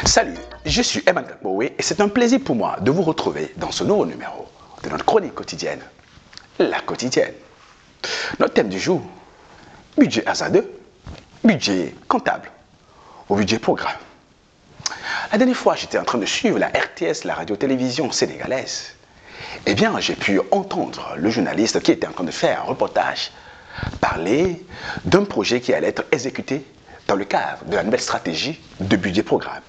Salut, je suis Emmanuel Boé et c'est un plaisir pour moi de vous retrouver dans ce nouveau numéro de notre chronique quotidienne, La Quotidienne. Notre thème du jour, budget hasardeux, budget comptable ou budget programme. La dernière fois, j'étais en train de suivre la RTS, la radio-télévision sénégalaise. Eh bien, j'ai pu entendre le journaliste qui était en train de faire un reportage parler d'un projet qui allait être exécuté dans le cadre de la nouvelle stratégie de budget programme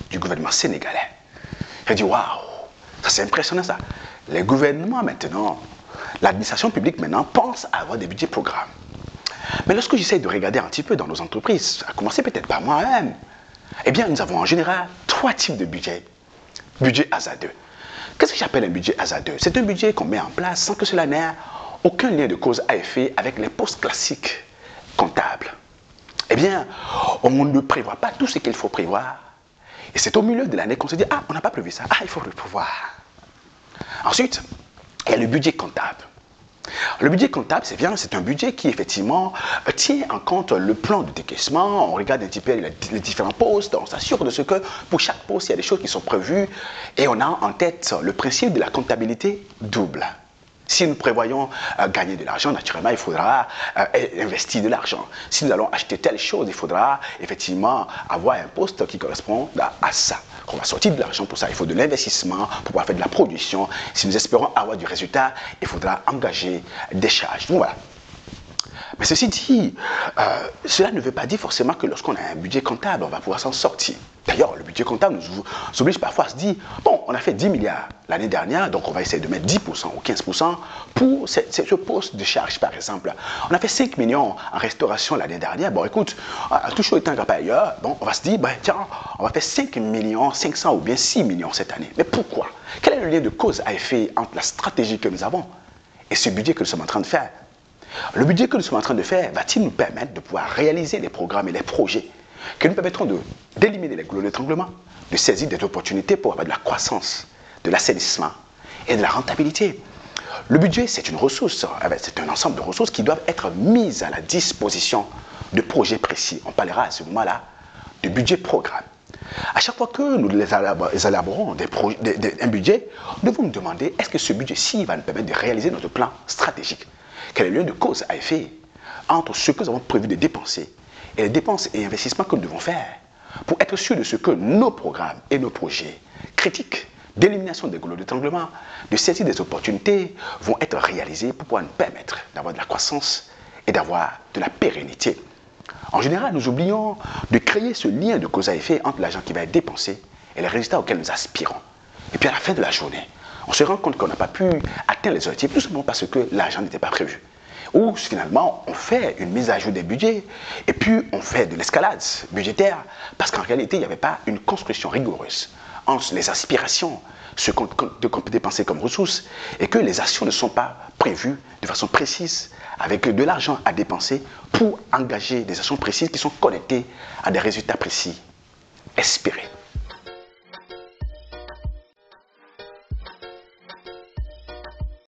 du gouvernement sénégalais. J'ai dit, waouh, ça c'est impressionnant ça. Les gouvernements maintenant, l'administration publique maintenant pense à avoir des budgets programmes. Mais lorsque j'essaie de regarder un petit peu dans nos entreprises, à commencer peut-être par moi-même, eh bien nous avons en général trois types de budgets. Budget hasardeux. Qu'est-ce que j'appelle un budget hasardeux? C'est un budget qu'on met en place sans que cela n'ait aucun lien de cause à effet avec les postes classiques comptables. Eh bien, on ne prévoit pas tout ce qu'il faut prévoir. Et c'est au milieu de l'année qu'on se dit, ah, on n'a pas prévu ça, ah, il faut le prévoir. Ensuite, il y a le budget comptable. Le budget comptable, c'est un budget qui, effectivement, tient en compte le plan de décaissement. On regarde un petit peu les différents postes, on s'assure de ce que, pour chaque poste, il y a des choses qui sont prévues. Et on a en tête le principe de la comptabilité double. Si nous prévoyons gagner de l'argent, naturellement, il faudra investir de l'argent. Si nous allons acheter telle chose, il faudra effectivement avoir un poste qui correspond à ça. On va sortir de l'argent pour ça. Il faut de l'investissement pour pouvoir faire de la production. Si nous espérons avoir du résultat, il faudra engager des charges. Donc voilà. Mais ceci dit, cela ne veut pas dire forcément que lorsqu'on a un budget comptable, on va pouvoir s'en sortir. D'ailleurs, le budget comptable nous oblige parfois à se dire, bon, on a fait 10 milliards l'année dernière, donc on va essayer de mettre 10% ou 15% pour ce poste de charge, par exemple. On a fait 5 millions en restauration l'année dernière. Bon, écoute, tout chaud étant qu'à ailleurs, bon, on va se dire, ben, tiens, on va faire 5 millions 500 ou bien 6 millions cette année. Mais pourquoi? Quel est le lien de cause à effet entre la stratégie que nous avons et ce budget que nous sommes en train de faire? Le budget que nous sommes en train de faire va-t-il nous permettre de pouvoir réaliser les programmes et les projets qui nous permettront d'éliminer les goulots d'étranglement, de saisir des opportunités pour avoir de la croissance, de l'assainissement et de la rentabilité? Le budget, c'est une ressource, c'est un ensemble de ressources qui doivent être mises à la disposition de projets précis. On parlera à ce moment-là de budget programme. À chaque fois que nous élaborons un budget, nous devons nous demander, est-ce que ce budget-ci va nous permettre de réaliser notre plan stratégique? Quel est le lien de cause à effet entre ce que nous avons prévu de dépenser et les dépenses et investissements que nous devons faire pour être sûr de ce que nos programmes et nos projets critiques d'élimination des goulots d'étranglement, de saisir des opportunités vont être réalisés pour pouvoir nous permettre d'avoir de la croissance et d'avoir de la pérennité. En général, nous oublions de créer ce lien de cause à effet entre l'argent qui va être dépensé et les résultats auxquels nous aspirons. Et puis à la fin de la journée, on se rend compte qu'on n'a pas pu atteindre les objectifs tout simplement parce que l'argent n'était pas prévu. Ou finalement, on fait une mise à jour des budgets et puis on fait de l'escalade budgétaire parce qu'en réalité, il n'y avait pas une construction rigoureuse entre les aspirations, ce qu'on peut dépenser comme ressources et que les actions ne sont pas prévues de façon précise avec de l'argent à dépenser pour engager des actions précises qui sont connectées à des résultats précis espérés.